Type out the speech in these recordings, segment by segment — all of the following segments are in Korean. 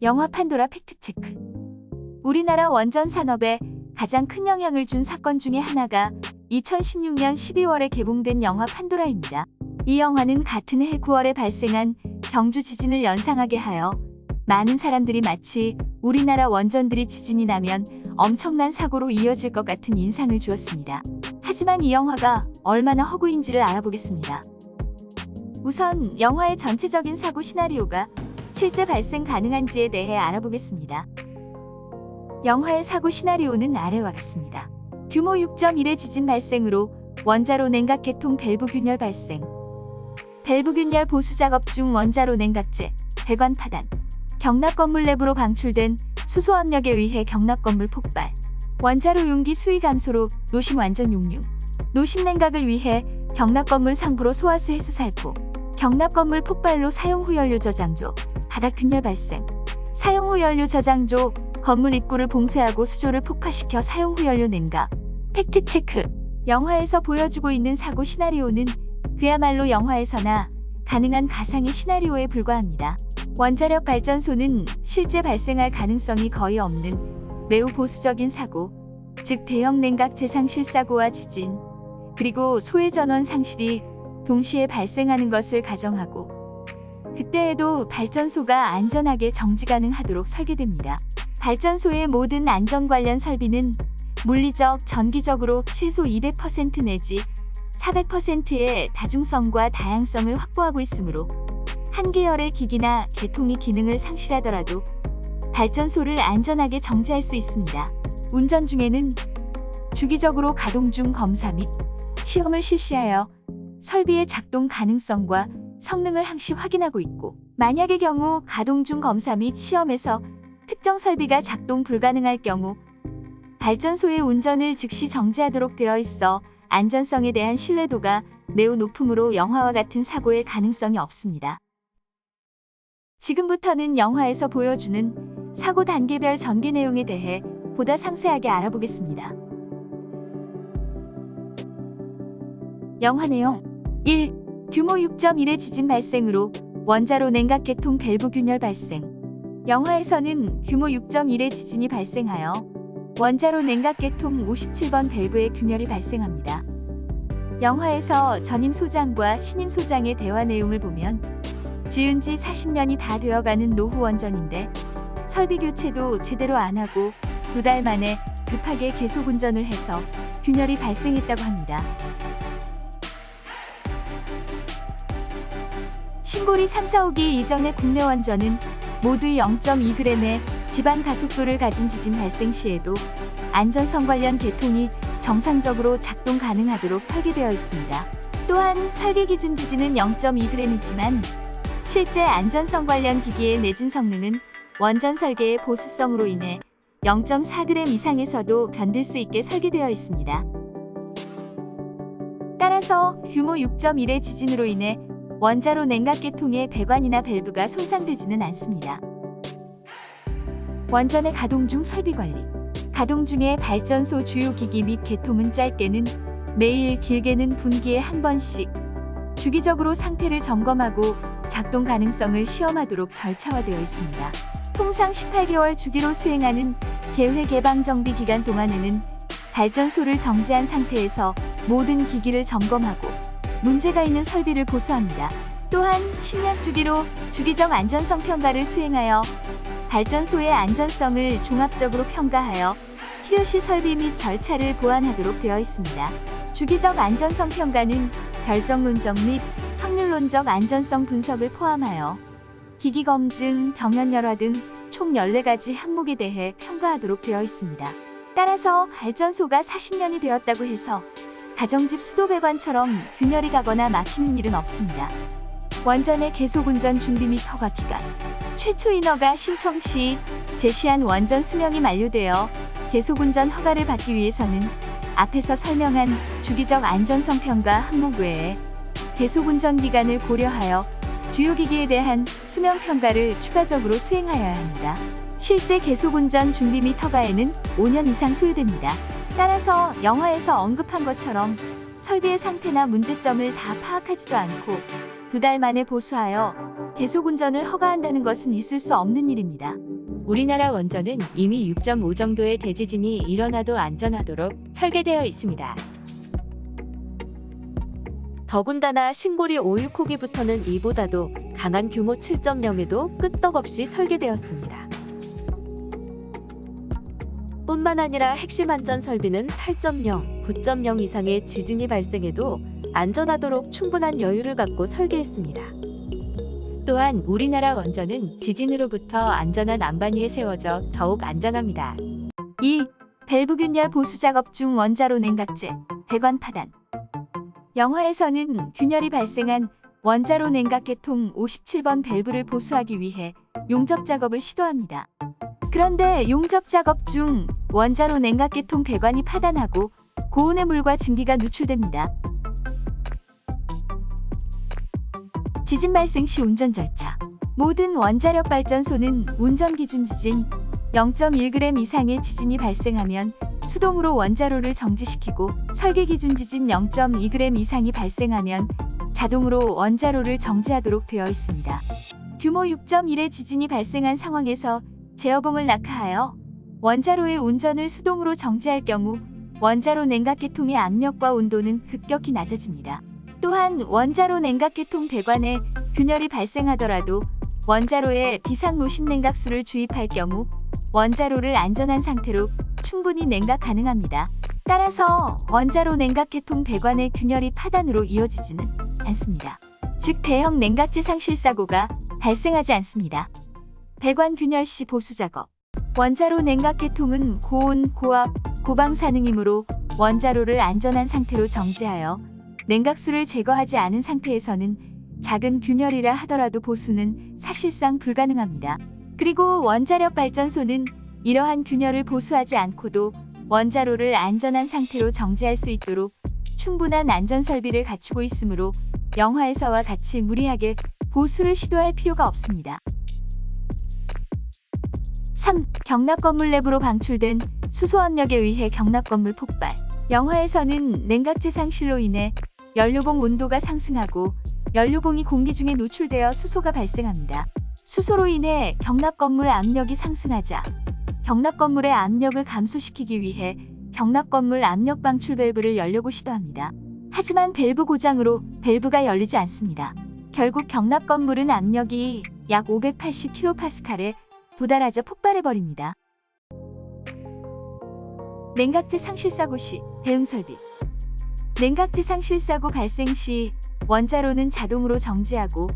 영화 판도라 팩트체크. 우리나라 원전 산업에 가장 큰 영향을 준 사건 중에 하나가 2016년 12월에 개봉된 영화 판도라입니다. 이 영화는 같은 해 9월에 발생한 경주 지진을 연상하게 하여 많은 사람들이 마치 우리나라 원전들이 지진이 나면 엄청난 사고로 이어질 것 같은 인상을 주었습니다. 하지만 이 영화가 얼마나 허구인지를 알아보겠습니다. 우선 영화의 전체적인 사고 시나리오가 실제 발생 가능한지에 대해 알아보겠습니다. 영화의 사고 시나리오는 아래와 같습니다. 규모 6.1의 지진 발생으로 원자로 냉각 개통 밸브 균열 발생. 밸브 균열 보수 작업 중 원자로 냉각제, 배관 파단. 경납 건물 내부로 방출된 수소 압력에 의해 경납 건물 폭발. 원자로 용기 수위 감소로 노심 완전 용융. 노심 냉각을 위해 경납 건물 상부로 소화수 해수 살포. 경납 건물 폭발로 사용 후 연료 저장조, 바닥 균열 발생. 사용 후 연료 저장조, 건물 입구를 봉쇄하고 수조를 폭파시켜 사용 후 연료 냉각. 팩트체크. 영화에서 보여주고 있는 사고 시나리오는 그야말로 영화에서나 가능한 가상의 시나리오에 불과합니다. 원자력 발전소는 실제 발생할 가능성이 거의 없는 매우 보수적인 사고, 즉 대형 냉각 재상 실사고와 지진, 그리고 소해 전원 상실이 동시에 발생하는 것을 가정하고 그때에도 발전소가 안전하게 정지 가능하도록 설계됩니다. 발전소의 모든 안전 관련 설비는 물리적, 전기적으로 최소 200% 내지 400%의 다중성과 다양성을 확보하고 있으므로 한 계열의 기기나 계통이 기능을 상실하더라도 발전소를 안전하게 정지할 수 있습니다. 운전 중에는 주기적으로 가동 중 검사 및 시험을 실시하여 설비의 작동 가능성과 성능을 항시 확인하고 있고, 만약의 경우 가동 중 검사 및 시험에서 특정 설비가 작동 불가능할 경우 발전소의 운전을 즉시 정지하도록 되어 있어 안전성에 대한 신뢰도가 매우 높으므로 영화와 같은 사고의 가능성이 없습니다. 지금부터는 영화에서 보여주는 사고 단계별 전개 내용에 대해 보다 상세하게 알아보겠습니다. 영화 내용 1. 규모 6.1의 지진 발생으로 원자로 냉각 개통 밸브 균열 발생. 영화에서는 규모 6.1의 지진이 발생하여 원자로 냉각 개통 57번 밸브의 균열이 발생합니다. 영화에서 전임 소장과 신임 소장의 대화 내용을 보면 지은 지 40년이 다 되어가는 노후 원전인데 설비 교체도 제대로 안 하고 2달 만에 급하게 계속 운전을 해서 균열이 발생했다고 합니다. 신고리 3, 4호기 이전의 국내 원전은 모두 0.2g의 지반 가속도를 가진 지진 발생 시에도 안전성 관련 계통이 정상적으로 작동 가능하도록 설계되어 있습니다. 또한 설계 기준 지진은 0.2g이지만 실제 안전성 관련 기기의 내진 성능은 원전 설계의 보수성으로 인해 0.4g 이상에서도 견딜 수 있게 설계되어 있습니다. 따라서 규모 6.1의 지진으로 인해 원자로 냉각 계통의 배관이나 밸브가 손상되지는 않습니다. 원전의 가동 중 설비 관리. 가동 중에 발전소 주요 기기 및 계통은 짧게는 매일, 길게는 분기에 한 번씩 주기적으로 상태를 점검하고 작동 가능성을 시험하도록 절차화되어 있습니다. 통상 18개월 주기로 수행하는 개회 개방 정비 기간 동안에는 발전소를 정지한 상태에서 모든 기기를 점검하고 문제가 있는 설비를 보수합니다. 또한 10년 주기로 주기적 안전성 평가를 수행하여 발전소의 안전성을 종합적으로 평가하여 필요시 설비 및 절차를 보완하도록 되어 있습니다. 주기적 안전성 평가는 결정론적 및 확률론적 안전성 분석을 포함하여 기기 검증, 병현 열화 등 총 14가지 항목에 대해 평가하도록 되어 있습니다. 따라서 발전소가 40년이 되었다고 해서 가정집 수도배관처럼 균열이 가거나 막히는 일은 없습니다. 원전의 계속운전 준비 및 허가 기간. 최초 인허가 신청 시 제시한 원전 수명이 만료되어 계속운전 허가를 받기 위해서는 앞에서 설명한 주기적 안전성 평가 항목 외에 계속운전 기간을 고려하여 주요 기기에 대한 수명 평가를 추가적으로 수행하여야 합니다. 실제 계속운전 준비 및 허가에는 5년 이상 소요됩니다. 따라서 영화에서 언급한 것처럼 설비의 상태나 문제점을 다 파악하지도 않고 2달 만에 보수하여 계속 운전을 허가한다는 것은 있을 수 없는 일입니다. 우리나라 원전은 이미 6.5 정도의 대지진이 일어나도 안전하도록 설계되어 있습니다. 더군다나 신고리 오일코기부터는 이보다도 강한 규모 7.0에도 끄떡없이 설계되었습니다. 뿐만 아니라 핵심 안전 설비는 8.0, 9.0 이상의 지진이 발생해도 안전하도록 충분한 여유를 갖고 설계했습니다. 또한 우리나라 원전은 지진으로부터 안전한 안반 위에 세워져 더욱 안전합니다. 2. 밸브 균열 보수 작업 중 원자로 냉각제, 배관 파단. 영화에서는 균열이 발생한 원자로 냉각계통 57번 밸브를 보수하기 위해 용접 작업을 시도합니다. 그런데 용접 작업 중 원자로 냉각계통 배관이 파단하고 고온의 물과 증기가 누출됩니다. 지진 발생 시 운전 절차. 모든 원자력 발전소는 운전 기준 지진 0.1g 이상의 지진이 발생하면 수동으로 원자로를 정지시키고 설계 기준 지진 0.2g 이상이 발생하면 자동으로 원자로를 정지하도록 되어 있습니다. 규모 6.1의 지진이 발생한 상황에서 제어봉을 낙하하여 원자로의 운전을 수동으로 정지할 경우 원자로 냉각계통의 압력과 온도는 급격히 낮아집니다. 또한 원자로 냉각계통 배관에 균열이 발생하더라도 원자로에 비상노심 냉각수를 주입할 경우 원자로를 안전한 상태로 충분히 냉각 가능합니다. 따라서 원자로 냉각계통 배관의 균열이 파단으로 이어지지는 않습니다. 즉 대형 냉각제 상실 사고가 발생하지 않습니다. 배관 균열 시 보수 작업. 원자로 냉각계통은 고온, 고압, 고방사능이므로 원자로를 안전한 상태로 정지하여 냉각수를 제거하지 않은 상태에서는 작은 균열이라 하더라도 보수는 사실상 불가능합니다. 그리고 원자력 발전소는 이러한 균열을 보수하지 않고도 원자로를 안전한 상태로 정지할 수 있도록 충분한 안전 설비를 갖추고 있으므로 영화에서와 같이 무리하게 보수를 시도할 필요가 없습니다. 3. 경납건물 내부로 방출된 수소압력에 의해 경납건물 폭발. 영화에서는 냉각제 상실로 인해 연료봉 온도가 상승하고 연료봉이 공기 중에 노출되어 수소가 발생합니다. 수소로 인해 경납건물 압력이 상승하자 경납건물의 압력을 감소시키기 위해 경납건물 압력 방출 밸브를 열려고 시도합니다. 하지만 밸브 고장으로 밸브가 열리지 않습니다. 결국 경납건물은 압력이 약 580kPa에 도달하자 폭발해버립니다. 냉각제 상실 사고 시 대응 설비. 냉각제 상실 사고 발생 시 원자로는 자동으로 정지하고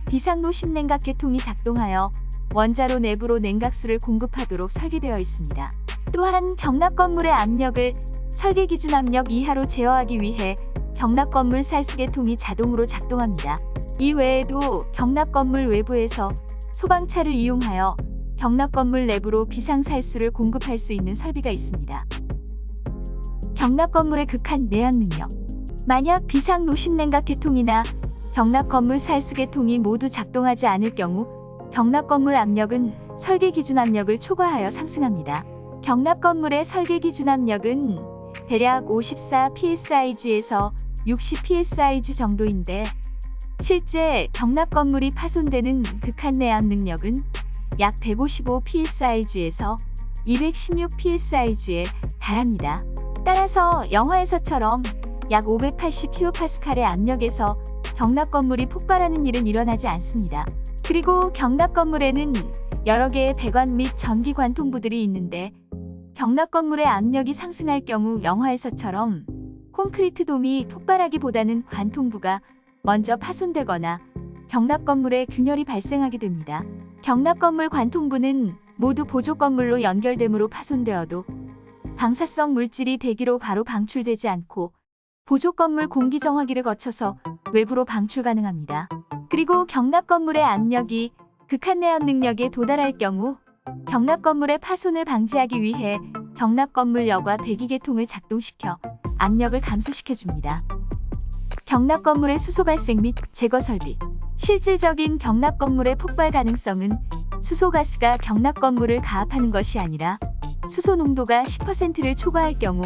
비상노심 냉각계통이 작동하여 원자로 내부로 냉각수를 공급하도록 설계되어 있습니다. 또한 경납건물의 압력을 설계 기준 압력 이하로 제어하기 위해 경납건물 살수계통이 자동으로 작동합니다. 이 외에도 경납건물 외부에서 소방차를 이용하여 경납건물 내부로 비상살수를 공급할 수 있는 설비가 있습니다. 경납건물의 극한 내연 능력. 만약 비상노심냉각계통이나 경납건물 살수계통이 모두 작동하지 않을 경우 경납건물 압력은 설계 기준 압력을 초과하여 상승합니다. 경납건물의 설계 기준 압력은 대략 54 psig에서 60 psig 정도인데 실제 경납건물이 파손되는 극한 내연 능력은 약 155 psig에서 216 psig에 달합니다. 따라서 영화에서처럼 약 580kPa의 압력에서 경납건물이 폭발하는 일은 일어나지 않습니다. 그리고 경납건물에는 여러 개의 배관 및 전기 관통부들이 있는데 경납건물의 압력이 상승할 경우 영화에서처럼 콘크리트 돔이 폭발하기보다는 관통부가 먼저 파손되거나 경납건물에 균열이 발생하게 됩니다. 경납건물 관통부는 모두 보조건물로 연결되므로 파손되어도 방사성 물질이 대기로 바로 방출되지 않고 보조건물 공기정화기를 거쳐서 외부로 방출 가능합니다. 그리고 경납건물의 압력이 극한 내연 능력에 도달할 경우 경납건물의 파손을 방지하기 위해 경납건물 여과 배기계통을 작동시켜 압력을 감소시켜줍니다. 경납건물의 수소 발생 및 제거 설비. 실질적인 경납건물의 폭발 가능성은 수소가스가 경납건물을 가압하는 것이 아니라 수소 농도가 10%를 초과할 경우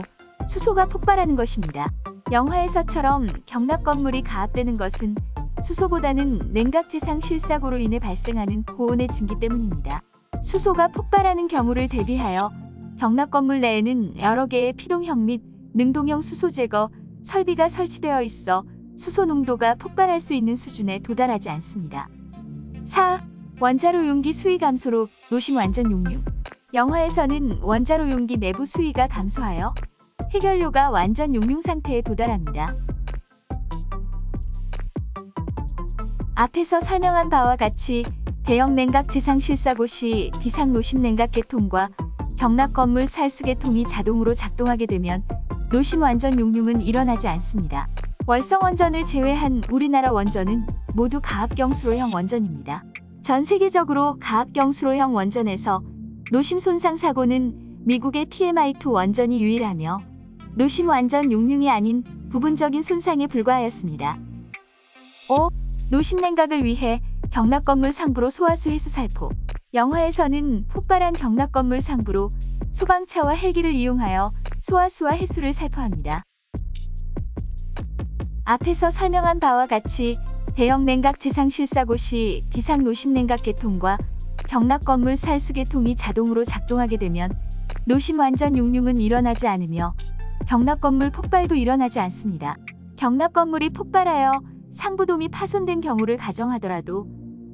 수소가 폭발하는 것입니다. 영화에서처럼 경납건물이 가압되는 것은 수소보다는 냉각재상 실사고로 인해 발생하는 고온의 증기 때문입니다. 수소가 폭발하는 경우를 대비하여 경납 건물 내에는 여러 개의 피동형 및 능동형 수소 제거 설비가 설치되어 있어 수소 농도가 폭발할 수 있는 수준에 도달하지 않습니다. 4. 원자로 용기 수위 감소로 노심 완전 용융. 영화에서는 원자로 용기 내부 수위가 감소하여 해결료가 완전 용융 상태에 도달합니다. 앞에서 설명한 바와 같이 대형 냉각 재상 실사고 시 비상 노심 냉각 계통과 경납 건물 살수 계통이 자동으로 작동하게 되면 노심 완전 용융은 일어나지 않습니다. 월성 원전을 제외한 우리나라 원전은 모두 가압경수로형 원전입니다. 전 세계적으로 가압경수로형 원전에서 노심 손상 사고는 미국의 TMI2 원전이 유일하며 노심 완전 용융이 아닌 부분적인 손상에 불과하였습니다. 5. 노심 냉각을 위해 경납 건물 상부로 소화수 해수 살포. 영화에서는 폭발한 경납 건물 상부로 소방차와 헬기를 이용하여 소화수와 해수를 살포합니다. 앞에서 설명한 바와 같이 대형 냉각 재상 실사고 시 비상 노심 냉각 계통과 경납 건물 살수 계통이 자동으로 작동하게 되면 노심 완전 용융은 일어나지 않으며 경납 건물 폭발도 일어나지 않습니다. 경납 건물이 폭발하여 상부돔이 파손된 경우를 가정하더라도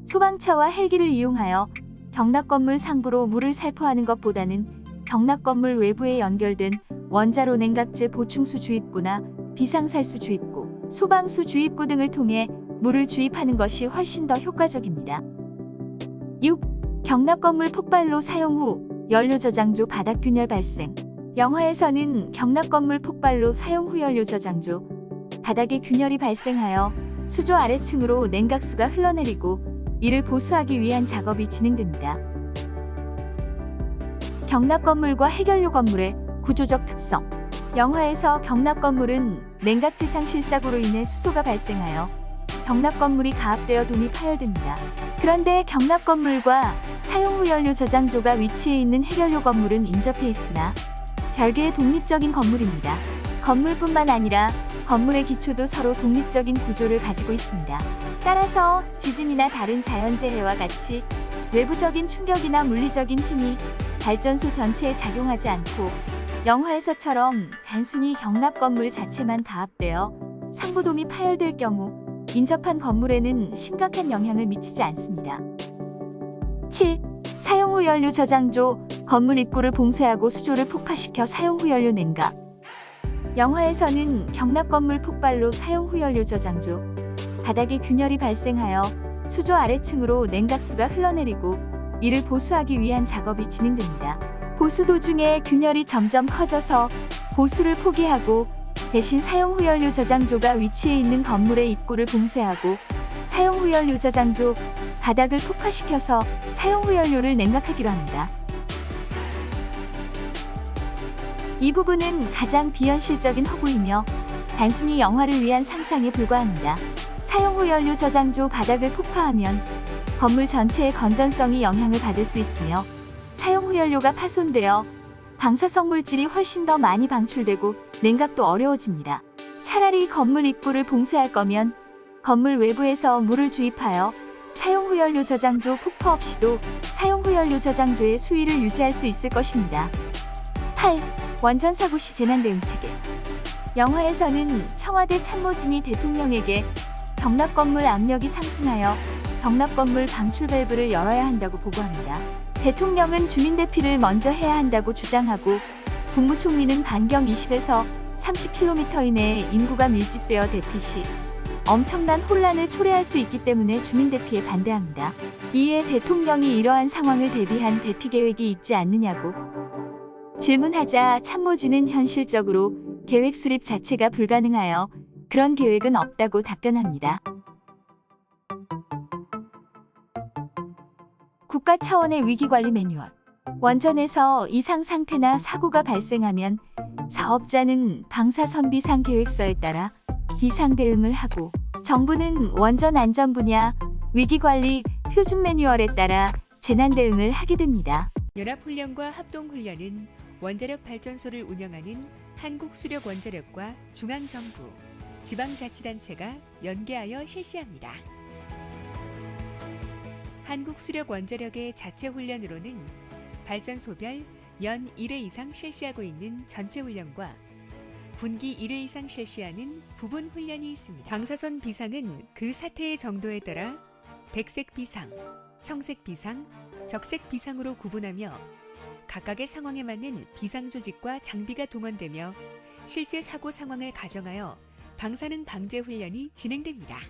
소방차와 헬기를 이용하여 경납 건물 상부로 물을 살포하는 것보다는 경납 건물 외부에 연결된 원자로 냉각제 보충수 주입구나 비상살수 주입구, 소방수 주입구 등을 통해 물을 주입하는 것이 훨씬 더 효과적입니다. 6. 경납 건물 폭발로 사용 후 연료 저장조 바닥 균열 발생. 영화에서는 경납 건물 폭발로 사용 후 연료 저장조 바닥에 균열이 발생하여 수조 아래층으로 냉각수가 흘러내리고 이를 보수하기 위한 작업이 진행됩니다. 경납 건물과 해결료 건물의 구조적 특성. 영화에서 경납 건물은 냉각 재상 실사고로 인해 수소가 발생하여 경납 건물이 가압되어 돔이 파열됩니다. 그런데 경납 건물과 사용 후 연료 저장조가 위치해 있는 해결료 건물은 인접해 있으나 별개의 독립적인 건물입니다. 건물뿐만 아니라 건물의 기초도 서로 독립적인 구조를 가지고 있습니다. 따라서 지진이나 다른 자연재해와 같이 외부적인 충격이나 물리적인 힘이 발전소 전체에 작용하지 않고 영화에서처럼 단순히 경납 건물 자체만 가압되어 상부돔이 파열될 경우 인접한 건물에는 심각한 영향을 미치지 않습니다. 7. 사용 후 연료 저장조, 건물 입구를 봉쇄하고 수조를 폭파시켜 사용 후 연료 냉각. 영화에서는 경납 건물 폭발로 사용 후 연료 저장조, 바닥에 균열이 발생하여 수조 아래층으로 냉각수가 흘러내리고 이를 보수하기 위한 작업이 진행됩니다. 보수 도중에 균열이 점점 커져서 보수를 포기하고 대신 사용 후 연료 저장조가 위치해 있는 건물의 입구를 봉쇄하고 사용 후 연료 저장조, 바닥을 폭파시켜서 사용 후 연료를 냉각하기로 합니다. 이 부분은 가장 비현실적인 허구이며 단순히 영화를 위한 상상에 불과합니다. 사용 후 연료 저장조 바닥을 폭파하면 건물 전체의 건전성이 영향을 받을 수 있으며 사용 후 연료가 파손되어 방사성 물질이 훨씬 더 많이 방출되고 냉각도 어려워집니다. 차라리 건물 입구를 봉쇄할 거면 건물 외부에서 물을 주입하여 사용 후 연료 저장조 폭파 없이도 사용 후 연료 저장조의 수위를 유지할 수 있을 것입니다. 8. 원전 사고 시 재난 대응 체계. 영화에서는 청와대 참모진이 대통령에게 경납 건물 압력이 상승하여 경납 건물 방출 밸브를 열어야 한다고 보고합니다. 대통령은 주민 대피를 먼저 해야 한다고 주장하고 국무총리는 반경 20에서 30km 이내에 인구가 밀집되어 대피 시 엄청난 혼란을 초래할 수 있기 때문에 주민 대피에 반대합니다. 이에 대통령이 이러한 상황을 대비한 대피 계획이 있지 않느냐고 질문하자 참모진은 현실적으로 계획 수립 자체가 불가능하여 그런 계획은 없다고 답변합니다. 국가 차원의 위기관리 매뉴얼. 원전에서 이상 상태나 사고가 발생하면 사업자는 방사선비상 계획서에 따라 비상 대응을 하고 정부는 원전 안전 분야 위기관리 표준 매뉴얼에 따라 재난 대응을 하게 됩니다. 연합훈련과 합동훈련은 원자력 발전소를 운영하는 한국수력원자력과 중앙정부, 지방자치단체가 연계하여 실시합니다. 한국수력원자력의 자체훈련으로는 발전소별 연 1회 이상 실시하고 있는 전체훈련과 분기 1회 이상 실시하는 부분 훈련이 있습니다. 방사선 비상은 그 사태의 정도에 따라 백색 비상, 청색 비상, 적색 비상으로 구분하며 각각의 상황에 맞는 비상 조직과 장비가 동원되며 실제 사고 상황을 가정하여 방사능 방제 훈련이 진행됩니다.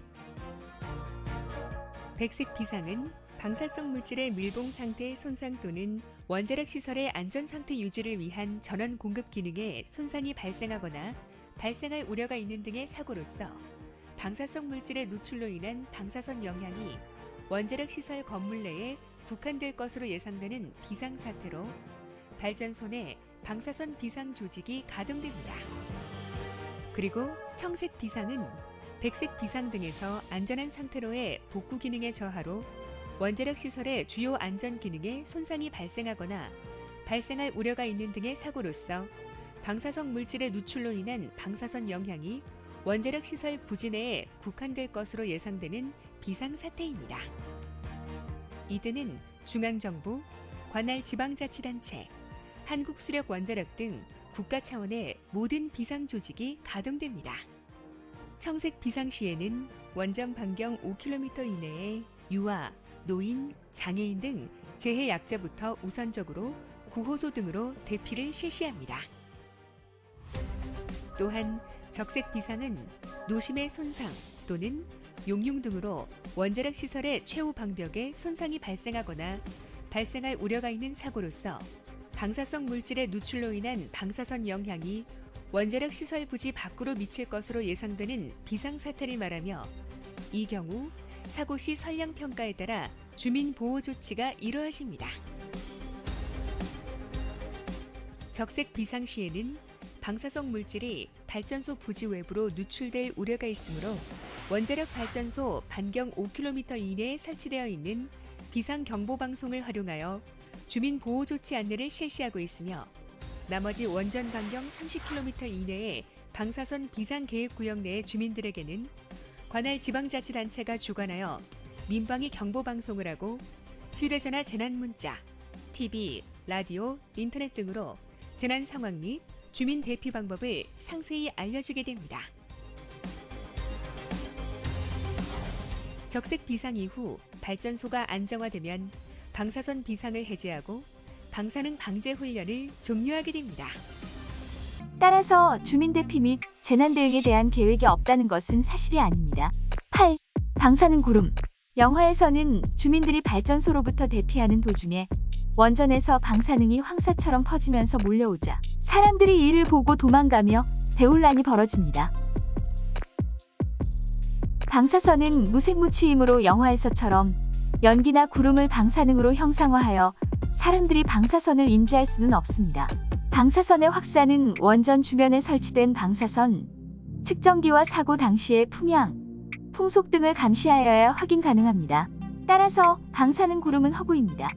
백색 비상은 방사성 물질의 밀봉 상태 손상 또는 원자력 시설의 안전 상태 유지를 위한 전원 공급 기능에 손상이 발생하거나 발생할 우려가 있는 등의 사고로서 방사성 물질의 누출로 인한 방사선 영향이 원자력 시설 건물 내에 국한될 것으로 예상되는 비상 사태로 발전소 내 방사선 비상 조직이 가동됩니다. 그리고 청색 비상은 백색 비상 등에서 안전한 상태로의 복구 기능의 저하로 원자력 시설의 주요 안전 기능에 손상이 발생하거나 발생할 우려가 있는 등의 사고로서 방사성 물질의 누출로 인한 방사선 영향이 원자력 시설 부지 내에 국한될 것으로 예상되는 비상사태입니다. 이때는 중앙정부, 관할 지방자치단체, 한국수력원자력 등 국가 차원의 모든 비상조직이 가동됩니다. 청색 비상 시에는 원전 반경 5km 이내에 유아, 노인, 장애인 등 재해 약자부터 우선적으로 구호소 등으로 대피를 실시합니다. 또한 적색 비상은 노심의 손상 또는 용융 등으로 원자력 시설의 최후 방벽에 손상이 발생하거나 발생할 우려가 있는 사고로서 방사성 물질의 누출로 인한 방사선 영향이 원자력 시설 부지 밖으로 미칠 것으로 예상되는 비상사태를 말하며 이 경우 사고 시 선량 평가에 따라 주민 보호 조치가 이루어집니다. 적색 비상 시에는 방사성 물질이 발전소 부지 외부로 누출될 우려가 있으므로 원자력 발전소 반경 5km 이내에 설치되어 있는 비상 경보 방송을 활용하여 주민 보호 조치 안내를 실시하고 있으며 나머지 원전 반경 30km 이내의 방사선 비상 계획 구역 내의 주민들에게는 관할 지방자치단체가 주관하여 민방위 경보 방송을 하고 휴대전화 재난문자, TV, 라디오, 인터넷 등으로 재난 상황 및 주민 대피 방법을 상세히 알려주게 됩니다. 적색 비상 이후 발전소가 안정화되면 방사선 비상을 해제하고 방사능 방제 훈련을 종료하게 됩니다. 따라서 주민 대피 및 재난 대응에 대한 계획이 없다는 것은 사실이 아닙니다. 8. 방사능 구름. 영화에서는 주민들이 발전소로부터 대피하는 도중에 원전에서 방사능이 황사처럼 퍼지면서 몰려오자 사람들이 이를 보고 도망가며 대혼란이 벌어집니다. 방사선은 무색무취이므로 영화에서처럼 연기나 구름을 방사능으로 형상화하여 사람들이 방사선을 인지할 수는 없습니다. 방사선의 확산은 원전 주변에 설치된 방사선 측정기와 사고 당시의 풍향, 풍속 등을 감시하여야 확인 가능합니다. 따라서 방사능 구름은 허구입니다.